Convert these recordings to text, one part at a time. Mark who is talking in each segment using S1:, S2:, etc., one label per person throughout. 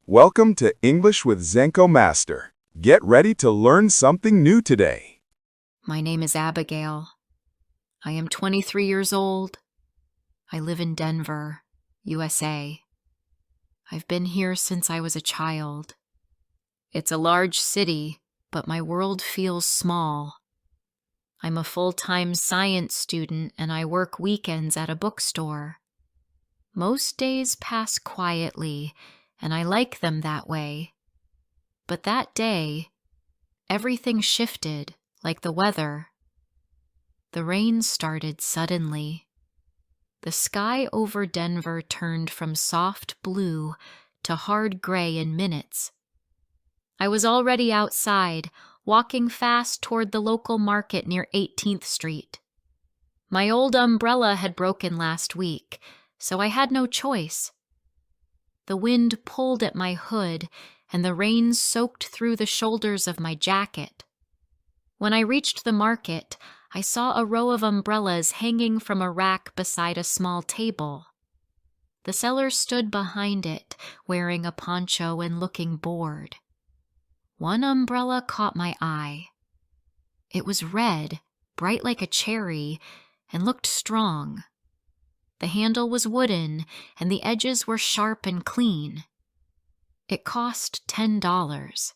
S1: Welcome to English with Zenko Master. Get ready to learn something new today.
S2: My name is Abigail. I am 23 years old. I live in Denver, USA. I've been here since I was a child. It's a large city, but my world feels small. I'm a full-time science student and I work weekends at a bookstore. Most days pass quietly, and I like them that way. But that day, everything shifted, like the weather. The rain started suddenly. The sky over Denver turned from soft blue to hard gray in minutes. I was already outside, walking fast toward the local market near 18th Street. My old umbrella had broken last week, so I had no choice. The wind pulled at my hood, and the rain soaked through the shoulders of my jacket. When I reached the market, I saw a row of umbrellas hanging from a rack beside a small table. The seller stood behind it, wearing a poncho and looking bored. One umbrella caught my eye. It was red, bright like a cherry, and looked strong. The handle was wooden, and the edges were sharp and clean. It cost $10.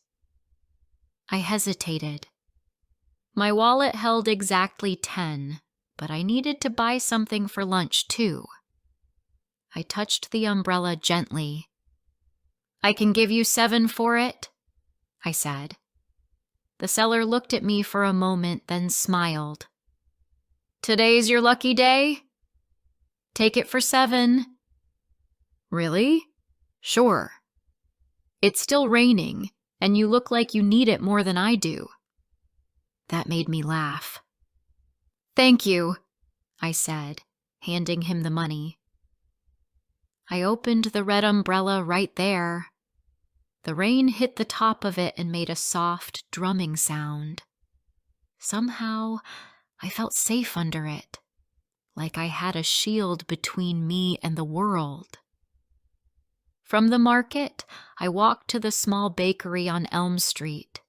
S2: I hesitated. My wallet held exactly 10, but I needed to buy something for lunch too. I touched the umbrella gently. "I can give you 7 for it," I said. The seller looked at me for a moment, then smiled. "Today's your lucky day? Take it for 7. "Really?" "Sure." "It's still raining, and you look like you need it more than I do." That made me laugh. "Thank you," I said, handing him the money. I opened the red umbrella right there. The rain hit the top of it and made a soft, drumming sound. Somehow, I felt safe under it, like I had a shield between me and the world. From the market, I walked to the small bakery on Elm Street.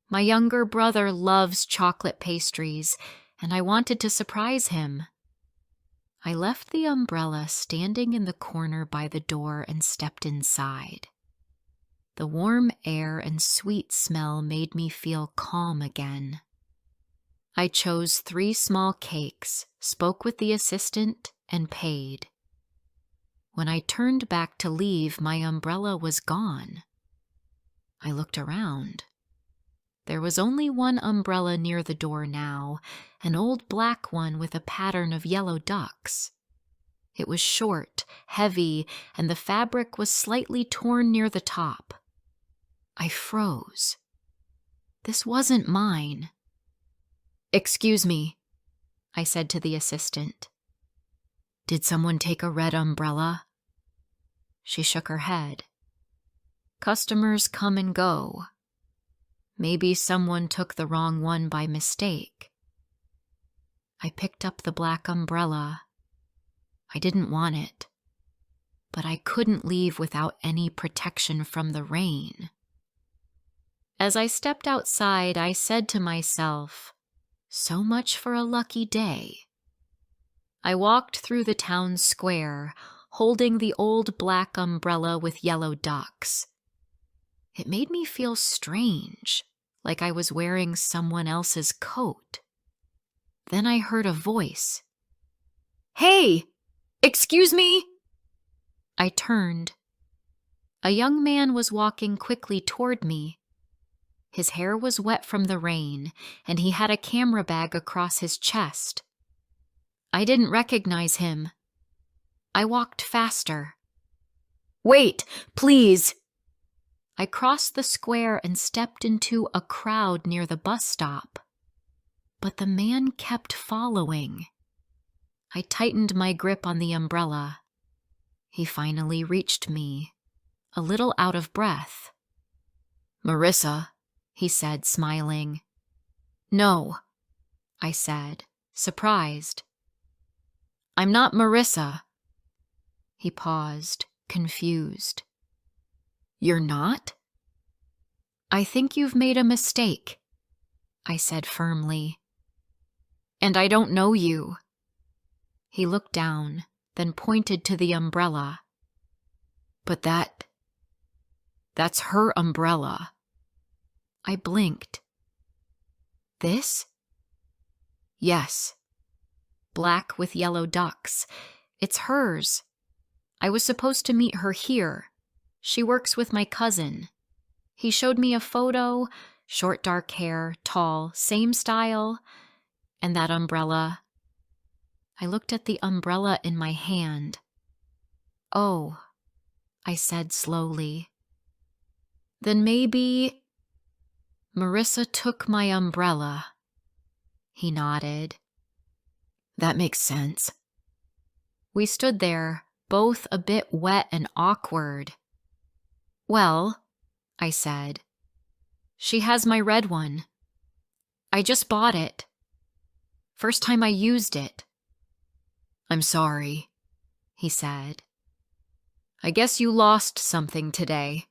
S2: My younger brother loves chocolate pastries, and I wanted to surprise him. I left the umbrella standing in the corner by the door and stepped inside. The warm air and sweet smell made me feel calm again. I chose 3 small cakes, spoke with the assistant, and paid. When I turned back to leave, my umbrella was gone. I looked around. There was only one umbrella near the door now, an old black one with a pattern of yellow ducks. It was short, heavy, and the fabric was slightly torn near the top. I froze. This wasn't mine. "Excuse me," I said to the assistant. "Did someone take a red umbrella?" She shook her head. "Customers come and go. Maybe someone took the wrong one by mistake." I picked up the black umbrella. I didn't want it, but I couldn't leave without any protection from the rain. As I stepped outside, I said to myself, "So much for a lucky day." I walked through the town square, holding the old black umbrella with yellow ducks. It made me feel strange, like I was wearing someone else's coat. Then I heard a voice. "Hey! Excuse me!" I turned. A young man was walking quickly toward me. His hair was wet from the rain, and he had a camera bag across his chest. I didn't recognize him. I walked faster. "Wait, please!" I crossed the square and stepped into a crowd near the bus stop. But the man kept following. I tightened my grip on the umbrella. He finally reached me, a little out of breath. "Marissa," he said, smiling. "No," I said, surprised. "I'm not Marissa." He paused, confused. You're not? I think you've made a mistake, I said firmly. And I don't know you. He looked down, then pointed to the umbrella. But that's her umbrella. I blinked. This? Yes. Black with yellow ducks. It's hers. I was supposed to meet her here. She works with my cousin. He showed me a photo, short dark hair, tall, same style, and that umbrella. I looked at the umbrella in my hand. Oh, I said slowly. Then maybe Marissa took my umbrella. He nodded. That makes sense. We stood there, both a bit wet and awkward. Well, I said, she has my red one. I just bought it. First time I used it. I'm sorry, he said. I guess you lost something today.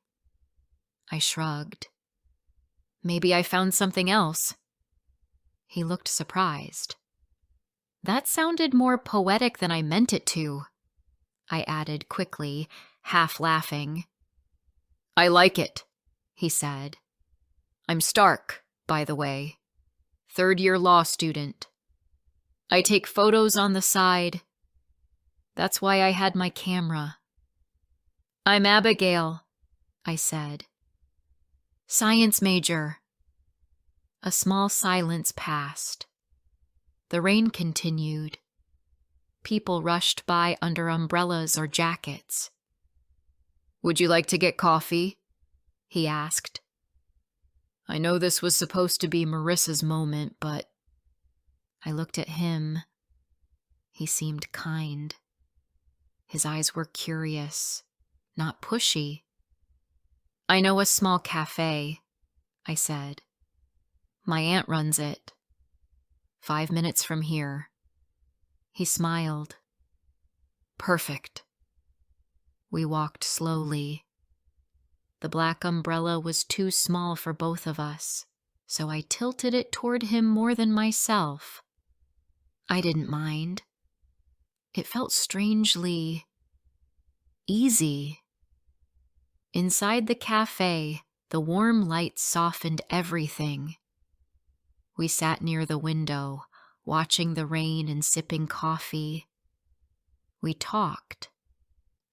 S2: I shrugged. Maybe I found something else. He looked surprised. That sounded more poetic than I meant it to, I added quickly, half laughing. I like it, he said. I'm Stark, by the way. Third-year law student. I take photos on the side. That's why I had my camera. I'm Abigail, I said. Science major. A small silence passed. The rain continued. People rushed by under umbrellas or jackets. Would you like to get coffee? He asked. I know this was supposed to be Marissa's moment, but I looked at him. He seemed kind. His eyes were curious, not pushy. I know a small cafe, I said. My aunt runs it. 5 minutes from here. He smiled. Perfect. We walked slowly. The black umbrella was too small for both of us, so I tilted it toward him more than myself. I didn't mind. It felt strangely easy. Inside the cafe, the warm light softened everything. We sat near the window, watching the rain and sipping coffee. We talked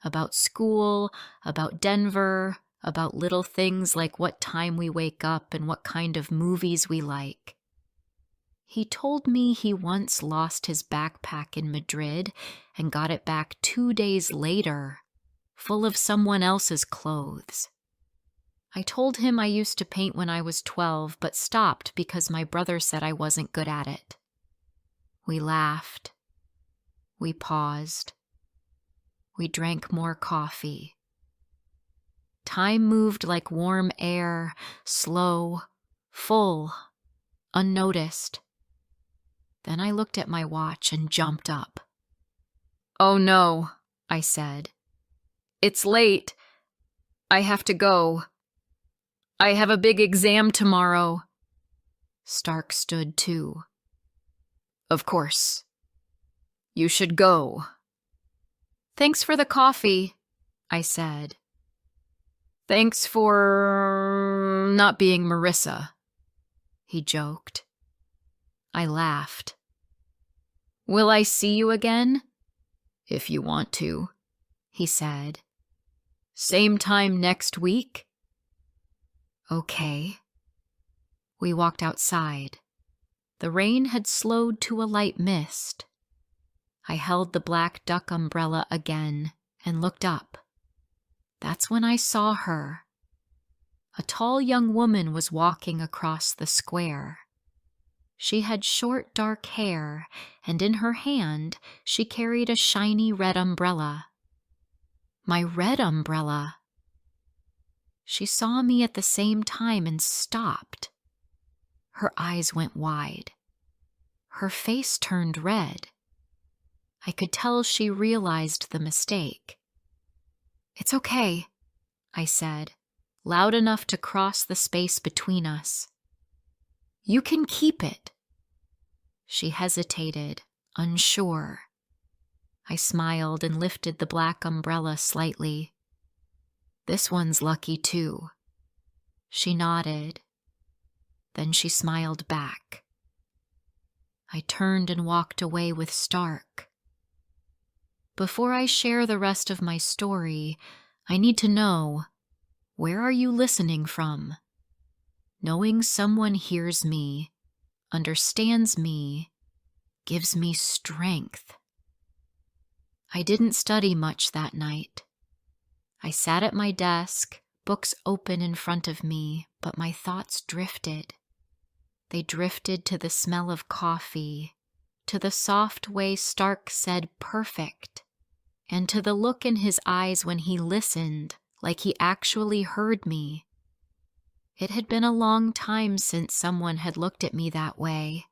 S2: about school, about Denver, about little things like what time we wake up and what kind of movies we like. He told me he once lost his backpack in Madrid and got it back 2 days later, full of someone else's clothes. I told him I used to paint when I was 12, but stopped because my brother said I wasn't good at it. We laughed. We paused. We drank more coffee. Time moved like warm air, slow, full, unnoticed. Then I looked at my watch and jumped up. Oh no, I said. It's late. I have to go. I have a big exam tomorrow. Stark stood too. Of course. You should go. Thanks for the coffee, I said. Thanks for not being Marissa, he joked. I laughed. Will I see you again? If you want to, he said. Same time next week? Okay. We walked outside. The rain had slowed to a light mist. I held the black duck umbrella again and looked up. That's when I saw her. A tall young woman was walking across the square. She had short dark hair, and in her hand she carried a shiny red umbrella. My red umbrella. She saw me at the same time and stopped. Her eyes went wide. Her face turned red. I could tell she realized the mistake. It's okay, I said. loud enough to cross the space between us. "You can keep it." She hesitated, unsure. I smiled and lifted the black umbrella slightly. "This one's lucky too." She nodded. Then she smiled back. I turned and walked away with Stark. Before I share the rest of my story, I need to know, where are you listening from? Knowing someone hears me, understands me, gives me strength. I didn't study much that night. I sat at my desk, books open in front of me, but my thoughts drifted. They drifted to the smell of coffee, to the soft way Stark said perfect, and to the look in his eyes when he listened, like he actually heard me. It had been a long time since someone had looked at me that way.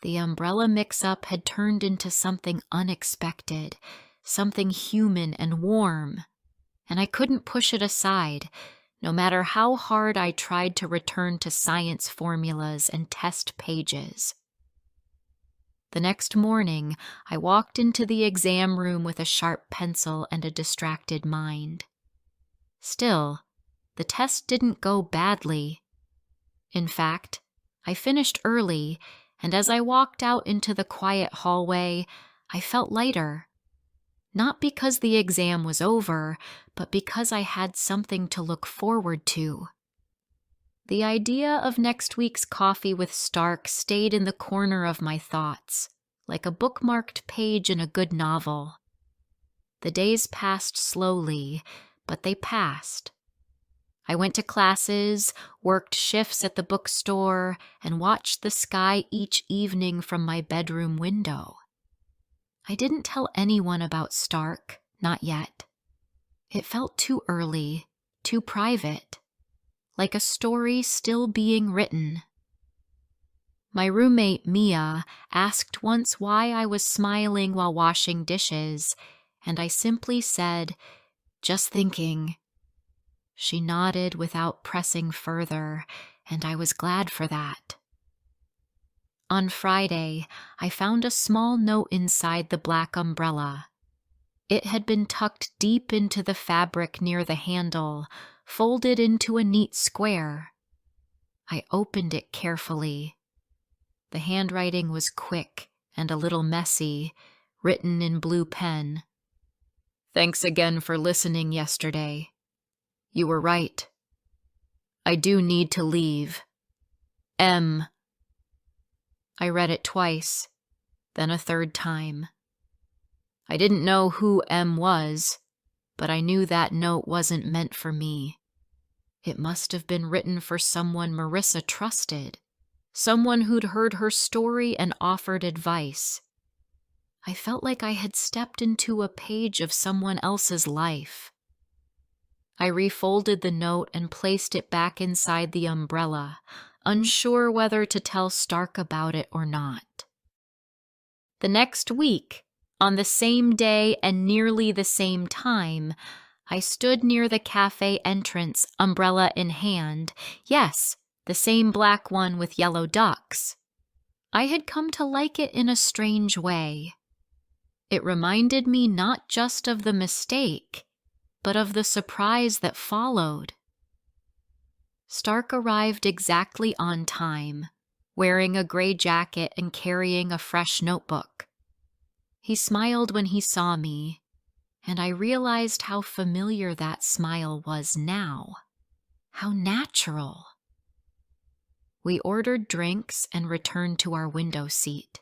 S2: The umbrella mix-up had turned into something unexpected, something human and warm, and I couldn't push it aside, no matter how hard I tried to return to science formulas and test pages. The next morning, I walked into the exam room with a sharp pencil and a distracted mind. Still, the test didn't go badly. In fact, I finished early, and as I walked out into the quiet hallway, I felt lighter. Not because the exam was over, but because I had something to look forward to. The idea of next week's coffee with Stark stayed in the corner of my thoughts, like a bookmarked page in a good novel. The days passed slowly, but they passed. I went to classes, worked shifts at the bookstore, and watched the sky each evening from my bedroom window. I didn't tell anyone about Stark, not yet. It felt too early, too private, like a story still being written. My roommate, Mia, asked once why I was smiling while washing dishes, and I simply said, "Just thinking." She nodded without pressing further, and I was glad for that. On Friday, I found a small note inside the black umbrella. It had been tucked deep into the fabric near the handle, folded into a neat square. I opened it carefully. The handwriting was quick and a little messy, written in blue pen. "Thanks again for listening yesterday. You were right. I do need to leave. M." I read it twice, then a third time. I didn't know who M was, but I knew that note wasn't meant for me. It must have been written for someone Marissa trusted, someone who'd heard her story and offered advice. I felt like I had stepped into a page of someone else's life. I refolded the note and placed it back inside the umbrella, unsure whether to tell Stark about it or not. The next week, on the same day and nearly the same time, I stood near the cafe entrance, umbrella in hand. Yes, the same black one with yellow ducks. I had come to like it in a strange way. It reminded me not just of the mistake, but of the surprise that followed. Stark arrived exactly on time, wearing a gray jacket and carrying a fresh notebook. He smiled when he saw me, and I realized how familiar that smile was now. How natural. We ordered drinks and returned to our window seat.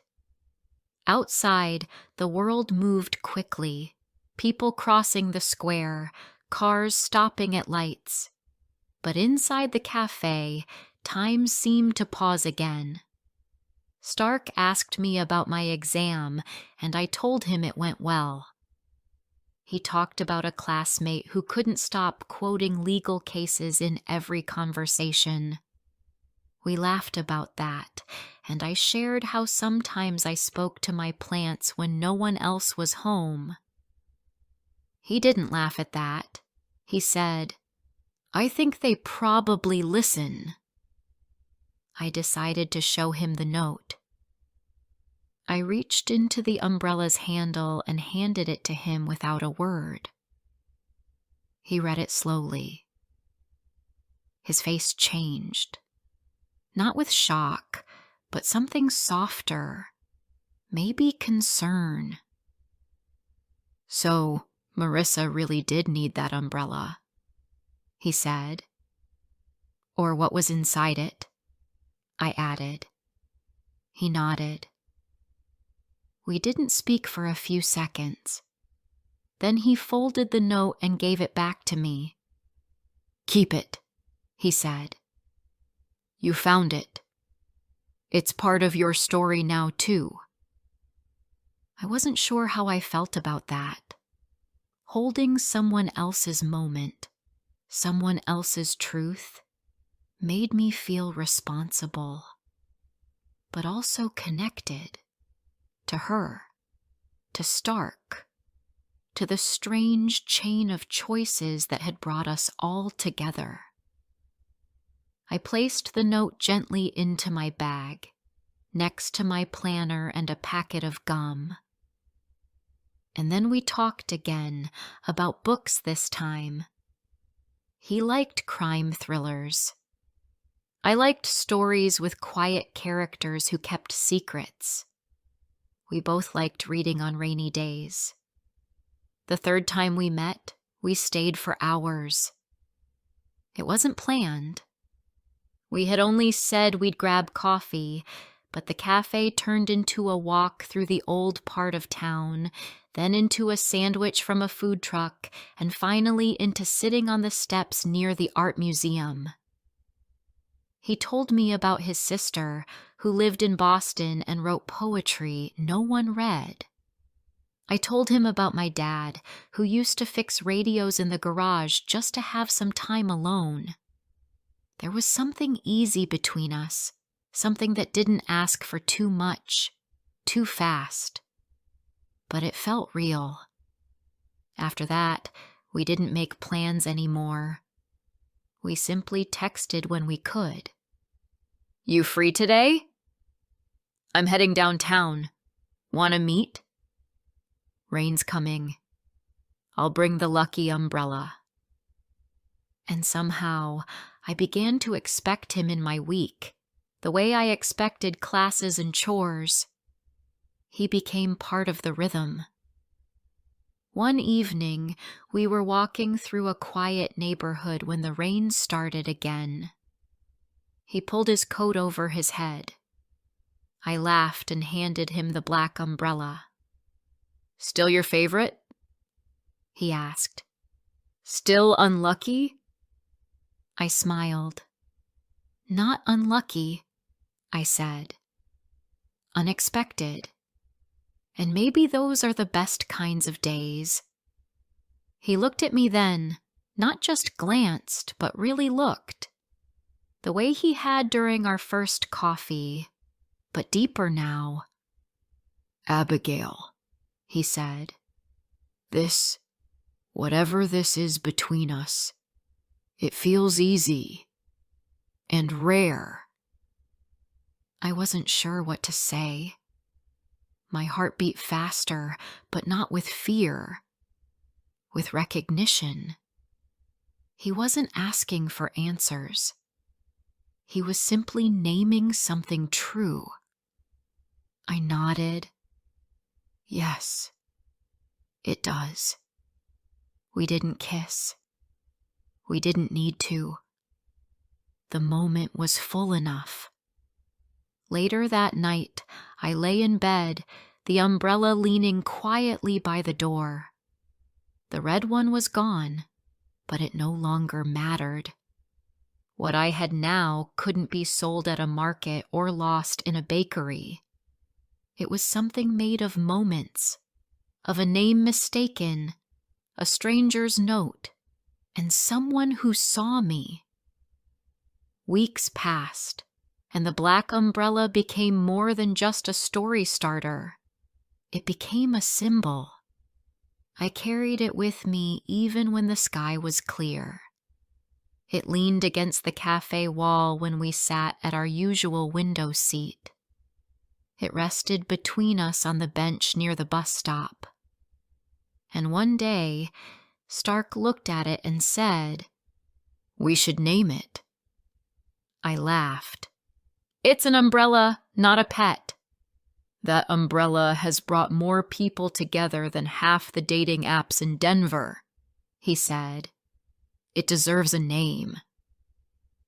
S2: Outside, the world moved quickly, people crossing the square, cars stopping at lights. But inside the cafe, time seemed to pause again. Stark asked me about my exam, and I told him it went well. He talked about a classmate who couldn't stop quoting legal cases in every conversation. We laughed about that, and I shared how sometimes I spoke to my plants when no one else was home. He didn't laugh at that. He said, I think they probably listen. I decided to show him the note. I reached into the umbrella's handle and handed it to him without a word. He read it slowly. His face changed, not with shock, but something softer, maybe concern. So, Marissa really did need that umbrella, he said. Or what was inside it, I added. He nodded. We didn't speak for a few seconds. Then he folded the note and gave it back to me. Keep it, he said. You found it. It's part of your story now, too. I wasn't sure how I felt about that. Holding someone else's moment, someone else's truth, made me feel responsible, but also connected to her, to Stark, to the strange chain of choices that had brought us all together. I placed the note gently into my bag, next to my planner and a packet of gum. And then we talked again, about books this time. He liked crime thrillers. I liked stories with quiet characters who kept secrets. We both liked reading on rainy days. The third time we met, we stayed for hours. It wasn't planned. We had only said we'd grab coffee, but the cafe turned into a walk through the old part of town, then into a sandwich from a food truck, and finally into sitting on the steps near the art museum. He told me about his sister, who lived in Boston and wrote poetry no one read. I told him about my dad, who used to fix radios in the garage just to have some time alone. There was something easy between us, something that didn't ask for too much, too fast. But it felt real. After that, we didn't make plans anymore. We simply texted when we could. You free today? I'm heading downtown. Wanna meet? Rain's coming. I'll bring the lucky umbrella. And somehow, I began to expect him in my week, the way I expected classes and chores. He became part of the rhythm. One evening, we were walking through a quiet neighborhood when the rain started again. He pulled his coat over his head. I laughed and handed him the black umbrella. Still your favorite? He asked. Still unlucky? I smiled. Not unlucky, I said. Unexpected. And maybe those are the best kinds of days. He looked at me then, not just glanced, but really looked. The way he had during our first coffee, but deeper now. Abigail, he said. Whatever this is between us, it feels easy and rare. I wasn't sure what to say. My heart beat faster, but not with fear, with recognition. He wasn't asking for answers. He was simply naming something true. I nodded. Yes, it does. We didn't kiss. We didn't need to. The moment was full enough. Later that night, I lay in bed, the umbrella leaning quietly by the door. The red one was gone, but it no longer mattered. What I had now couldn't be sold at a market or lost in a bakery. It was something made of moments, of a name mistaken, a stranger's note, and someone who saw me. Weeks passed, and the black umbrella became more than just a story starter. It became a symbol. I carried it with me even when the sky was clear. It leaned against the cafe wall when we sat at our usual window seat. It rested between us on the bench near the bus stop. And one day, Stark looked at it and said, "We should name it." I laughed. "It's an umbrella, not a pet." "That umbrella has brought more people together than half the dating apps in Denver," he said. "It deserves a name."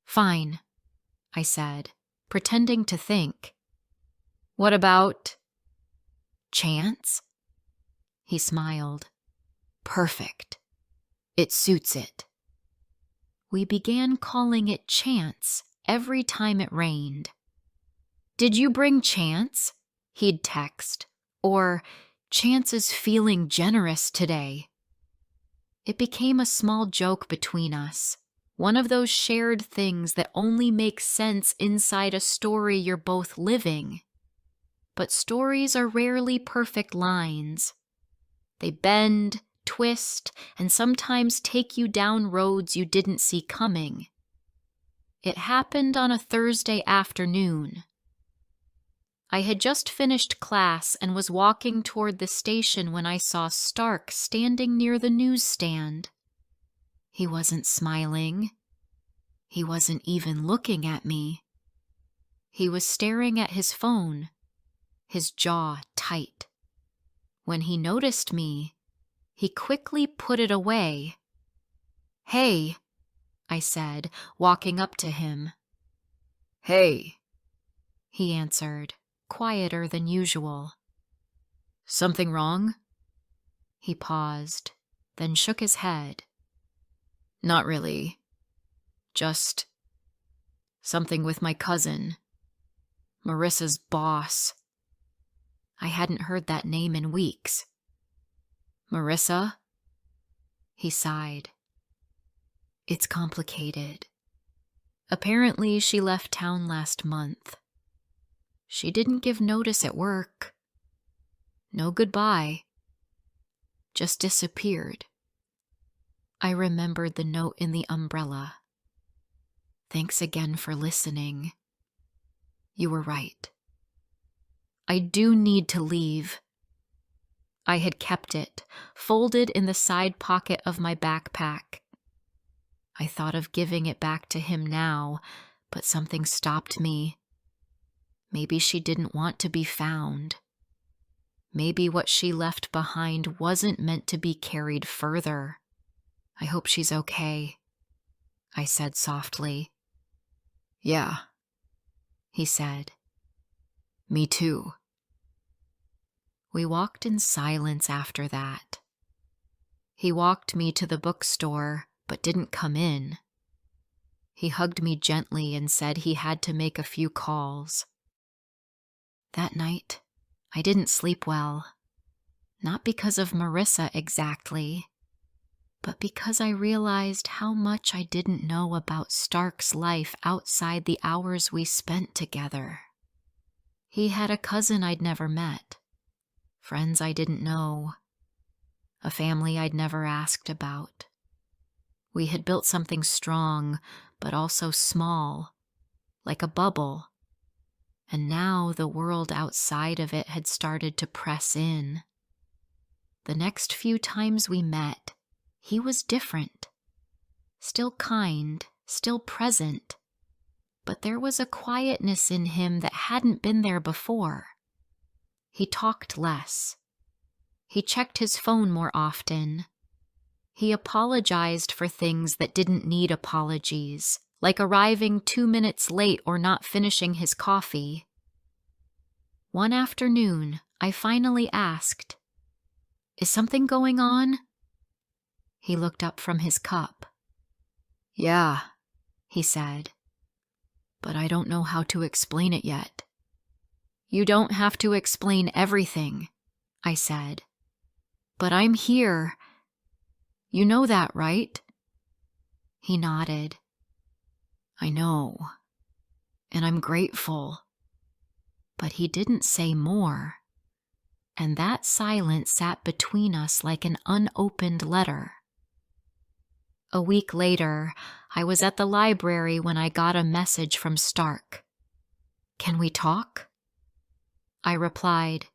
S2: "Fine," I said, pretending to think. "What about Chance?" He smiled. "Perfect. It suits it." We began calling it Chance every time it rained. "Did you bring Chance?" he'd text, or "Chance is feeling generous today." It became a small joke between us, one of those shared things that only make sense inside a story you're both living. But stories are rarely perfect lines. They bend, twist, and sometimes take you down roads you didn't see coming. It happened on a Thursday afternoon. I had just finished class and was walking toward the station when I saw Stark standing near the newsstand. He wasn't smiling. He wasn't even looking at me. He was staring at his phone, his jaw tight. When he noticed me, he quickly put it away. "Hey," I said, walking up to him. "Hey," he answered, quieter than usual. "Something wrong?" He paused, then shook his head. "Not really. Just something with my cousin, Marissa's boss." I hadn't heard that name in weeks. "Marissa?" He sighed. "It's complicated. Apparently she left town last month. She didn't give notice at work. No goodbye. Just disappeared." I remembered the note in the umbrella. "Thanks again for listening. You were right. I do need to leave." I had kept it, folded in the side pocket of my backpack. I thought of giving it back to him now, but something stopped me. Maybe she didn't want to be found. Maybe what she left behind wasn't meant to be carried further. "I hope she's okay," I said softly. "Yeah," he said. "Me too." We walked in silence after that. He walked me to the bookstore, but didn't come in. He hugged me gently and said he had to make a few calls. That night, I didn't sleep well. Not because of Marissa exactly, but because I realized how much I didn't know about Stark's life outside the hours we spent together. He had a cousin I'd never met, friends I didn't know, a family I'd never asked about. We had built something strong, but also small, like a bubble, and now the world outside of it had started to press in. The next few times we met, he was different. Still kind, still present, but there was a quietness in him that hadn't been there before. He talked less. He checked his phone more often. He apologized for things that didn't need apologies, like arriving 2 minutes late or not finishing his coffee. One afternoon, I finally asked, "Is something going on?" He looked up from his cup. "Yeah," he said, "but I don't know how to explain it yet." "You don't have to explain everything," I said. "But I'm here. You know that, right?" He nodded. "I know, and I'm grateful." But he didn't say more, and that silence sat between us like an unopened letter. A week later, I was at the library when I got a message from Stark. "Can we talk?" I replied,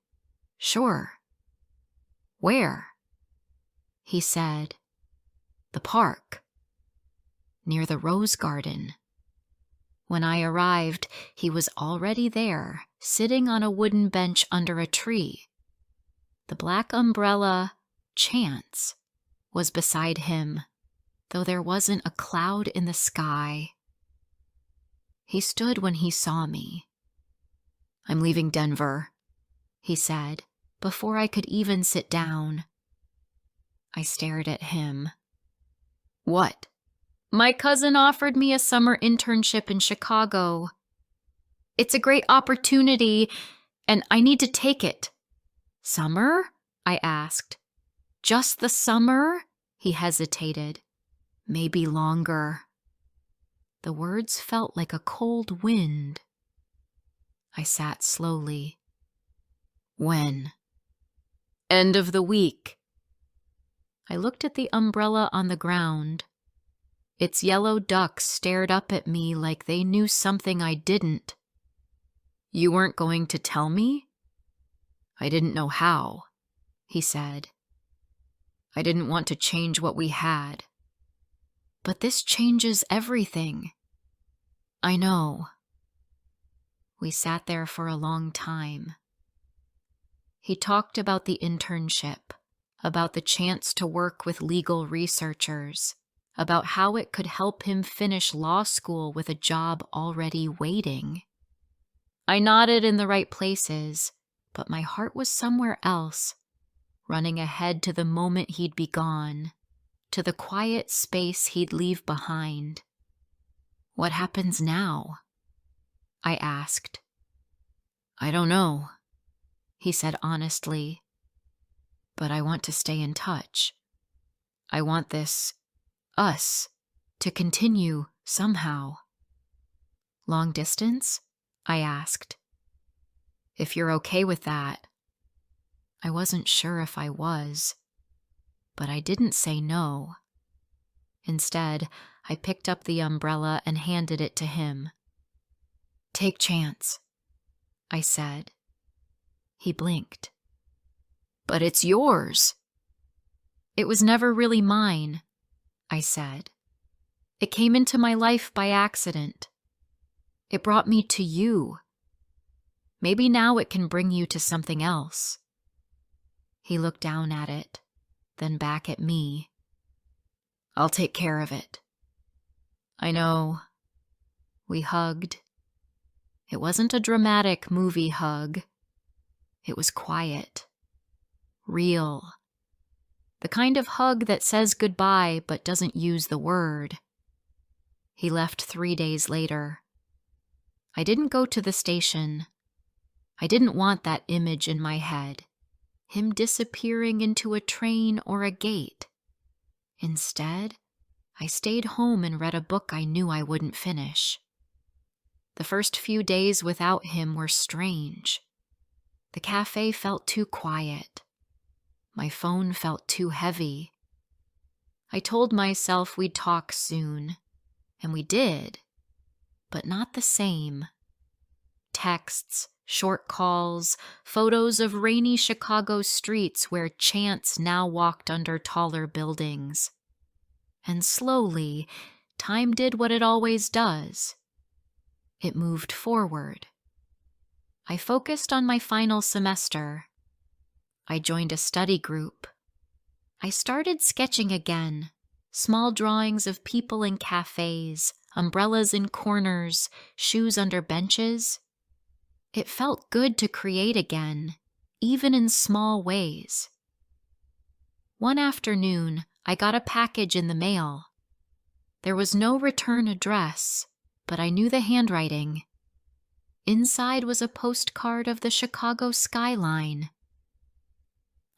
S2: "Sure." "Where?" He said, "The park, near the rose garden." When I arrived, he was already there, sitting on a wooden bench under a tree. The black umbrella, Chance, was beside him, though there wasn't a cloud in the sky. He stood when he saw me. "I'm leaving Denver," he said, before I could even sit down. I stared at him. "What?" "My cousin offered me a summer internship in Chicago. It's a great opportunity, and I need to take it." "Summer?" I asked. "Just the summer?" He hesitated. "Maybe longer." The words felt like a cold wind. I sat slowly. "When?" "End of the week." I looked at the umbrella on the ground. Its yellow ducks stared up at me like they knew something I didn't. "You weren't going to tell me?" "I didn't know how," he said. "I didn't want to change what we had." "But this changes everything." "I know." We sat there for a long time. He talked about the internship, about the chance to work with legal researchers, about how it could help him finish law school with a job already waiting. I nodded in the right places, but my heart was somewhere else, running ahead to the moment he'd be gone, to the quiet space he'd leave behind. "What happens now?" I asked. "I don't know," he said honestly, "but I want to stay in touch. I want us, to continue somehow." "Long distance?" I asked. "If you're okay with that." I wasn't sure if I was, but I didn't say no. Instead, I picked up the umbrella and handed it to him. "Take Chance," I said. He blinked. "But it's yours." "It was never really mine," I said. "It came into my life by accident. It brought me to you. Maybe now it can bring you to something else." He looked down at it, then back at me. "I'll take care of it." "I know." We hugged. It wasn't a dramatic movie hug. It was quiet, real. The kind of hug that says goodbye but doesn't use the word. He left 3 days later. I didn't go to the station. I didn't want that image in my head, him disappearing into a train or a gate. Instead, I stayed home and read a book I knew I wouldn't finish. The first few days without him were strange. The cafe felt too quiet. My phone felt too heavy. I told myself we'd talk soon, and we did, but not the same. Texts, short calls, photos of rainy Chicago streets where Chance now walked under taller buildings. And slowly, time did what it always does. It moved forward. I focused on my final semester. I joined a study group. I started sketching again, small drawings of people in cafes, umbrellas in corners, shoes under benches. It felt good to create again, even in small ways. One afternoon, I got a package in the mail. There was no return address, but I knew the handwriting. Inside was a postcard of the Chicago skyline.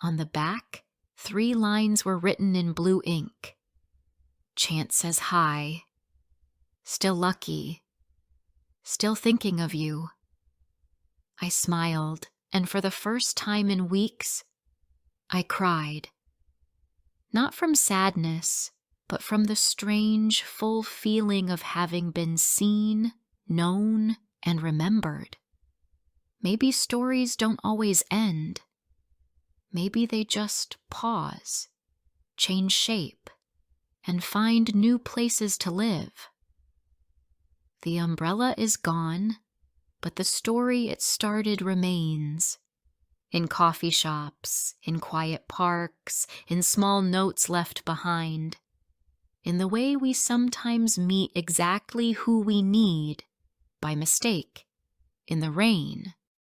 S2: On the back, 3 lines were written in blue ink. "Chance says hi. Still lucky. Still thinking of you." I smiled, and for the first time in weeks, I cried. Not from sadness, but from the strange, full feeling of having been seen, known, and remembered. Maybe stories don't always end. Maybe they just pause, change shape, and find new places to live. The umbrella is gone, but the story it started remains. In coffee shops, in quiet parks, in small notes left behind. In the way we sometimes meet exactly who we need, by mistake, in the rain,